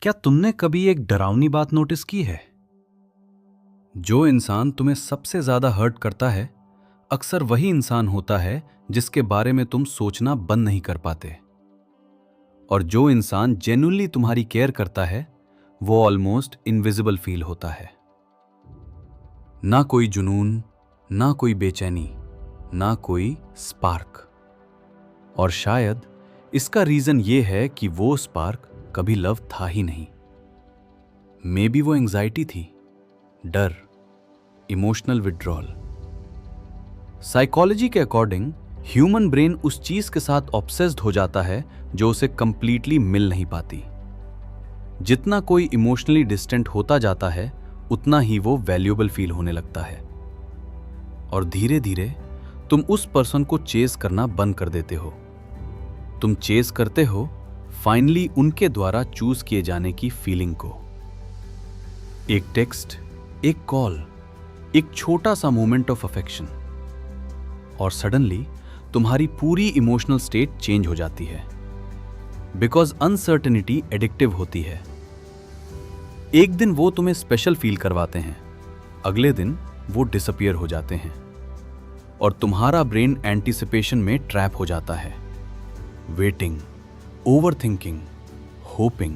क्या तुमने कभी एक डरावनी बात नोटिस की है? जो इंसान तुम्हें सबसे ज्यादा हर्ट करता है, अक्सर वही इंसान होता है जिसके बारे में तुम सोचना बंद नहीं कर पाते। और जो इंसान जेन्युइनली तुम्हारी केयर करता है, वो ऑलमोस्ट इनविजिबल फील होता है। ना कोई जुनून, ना कोई बेचैनी, ना कोई स्पार्क। और शायद इसका रीजन ये है कि वो स्पार्क कभी लव था ही नहीं। मे बी वो एंजाइटी थी, डर, इमोशनल विड्रॉल। साइकोलॉजी के अकॉर्डिंग ह्यूमन ब्रेन उस चीज के साथ ऑब्सेस्ड हो जाता है जो उसे कंप्लीटली मिल नहीं पाती। जितना कोई इमोशनली डिस्टेंट होता जाता है, उतना ही वो वैल्यूएबल फील होने लगता है। और धीरे धीरे तुम उस पर्सन को चेस करना बंद कर देते हो। तुम चेस करते हो फाइनली उनके द्वारा चूज किए जाने की फीलिंग को। एक टेक्स्ट, एक कॉल, एक छोटा सा मोमेंट ऑफ अफेक्शन, और सडनली तुम्हारी पूरी इमोशनल स्टेट चेंज हो जाती है। बिकॉज अनसर्टेनिटी एडिक्टिव होती है। एक दिन वो तुम्हें स्पेशल फील करवाते हैं, अगले दिन वो डिसअपियर हो जाते हैं, और तुम्हारा ब्रेन एंटीसिपेशन में ट्रैप हो जाता है। Waiting, overthinking, hopping,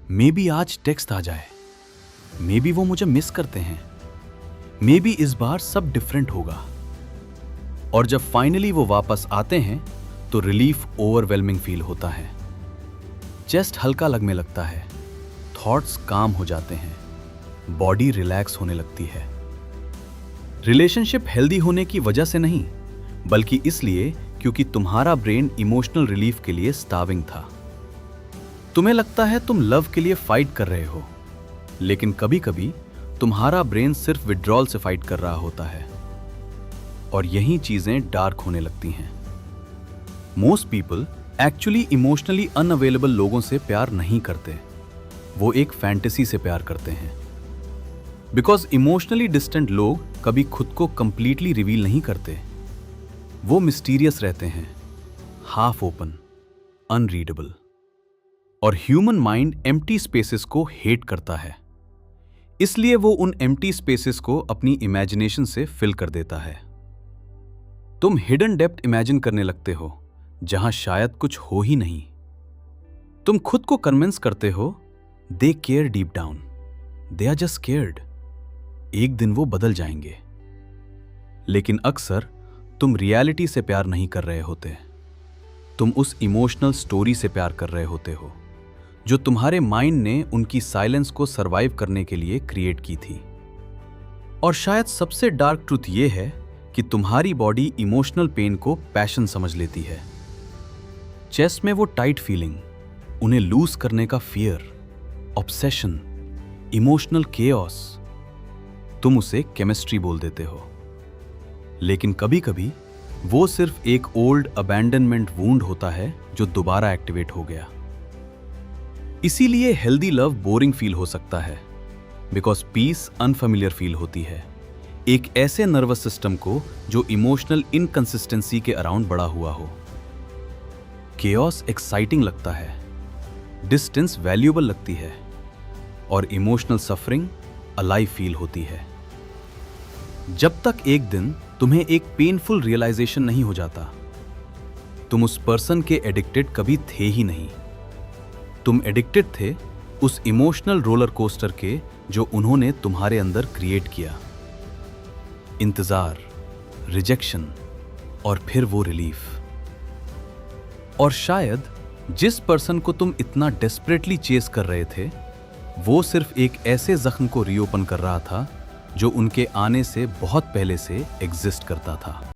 may be आज टेक्स्ट आ जाए, मे बी वो मुझे मिस करते हैं, मे बी इस बार सब डिफरेंट होगा। और जब फाइनली वो वापस आते हैं तो रिलीफ ओवरवेलमिंग फील होता है। चेस्ट हल्का लगने लगता है, थॉट्स काम हो जाते हैं, बॉडी रिलैक्स होने लगती है। रिलेशनशिप हेल्दी होने की वजह से नहीं, बल्कि इसलिए क्योंकि तुम्हारा ब्रेन इमोशनल रिलीफ के लिए स्टार्विंग था। तुम्हें लगता है तुम लव के लिए फाइट कर रहे हो, लेकिन कभी कभी तुम्हारा ब्रेन सिर्फ विड्रॉल से फाइट कर रहा होता है। और यही चीजें डार्क होने लगती हैं। Most people actually emotionally unavailable लोगों से प्यार नहीं करते, वो एक फैंटेसी से प्यार करते हैं। बिकॉज इमोशनली डिस्टेंट लोग कभी खुद को कंप्लीटली रिवील नहीं करते। वो मिस्टीरियस रहते हैं, हाफ ओपन, अनरीडेबल। और ह्यूमन माइंड एम्प्टी स्पेसेस को हेट करता है, इसलिए वो उन एम्प्टी स्पेसेस को अपनी इमेजिनेशन से फिल कर देता है। तुम हिडन डेप्थ इमेजिन करने लगते हो जहां शायद कुछ हो ही नहीं। तुम खुद को कन्विंस करते हो they care deep down, they are just cared, एक दिन वो बदल जाएंगे। लेकिन अक्सर तुम रियलिटी से प्यार नहीं कर रहे होते, तुम उस इमोशनल स्टोरी से प्यार कर रहे होते हो जो तुम्हारे माइंड ने उनकी साइलेंस को सरवाइव करने के लिए क्रिएट की थी। और शायद सबसे डार्क ट्रूथ ये है कि तुम्हारी बॉडी इमोशनल पेन को पैशन समझ लेती है। चेस्ट में वो टाइट फीलिंग, उन्हें लूज करने का फियर, ऑब्सेशन, इमोशनल केओस, तुम उसे केमिस्ट्री बोल देते हो। लेकिन कभी कभी वो सिर्फ एक ओल्ड अबैंडनमेंट वूंड होता है जो दोबारा एक्टिवेट हो गया। इसीलिए हेल्दी लव बोरिंग फील हो सकता है, बिकॉज पीस अनफेमिलियर फील होती है। एक ऐसे नर्वस सिस्टम को जो इमोशनल इनकंसिस्टेंसी के अराउंड बड़ा हुआ हो। केओस एक्साइटिंग लगता है, डिस्टेंस वैल्यूएबल लगती है, और इमोशनल सफरिंग अलाइव फील होती है। जब तक एक दिन तुम्हें एक पेनफुल रियलाइजेशन नहीं हो जाता, तुम उस पर्सन के एडिक्टेड कभी थे ही नहीं। तुम एडिक्टेड थे उस इमोशनल रोलर कोस्टर के जो उन्होंने तुम्हारे अंदर क्रिएट किया। इंतजार, रिजेक्शन, और फिर वो रिलीफ। और शायद जिस पर्सन को तुम इतना डेस्परेटली चेस कर रहे थे, वो सिर्फ एक ऐसे जख्म को रीओपन कर रहा था जो उनके आने से बहुत पहले से एग्जिस्ट करता था।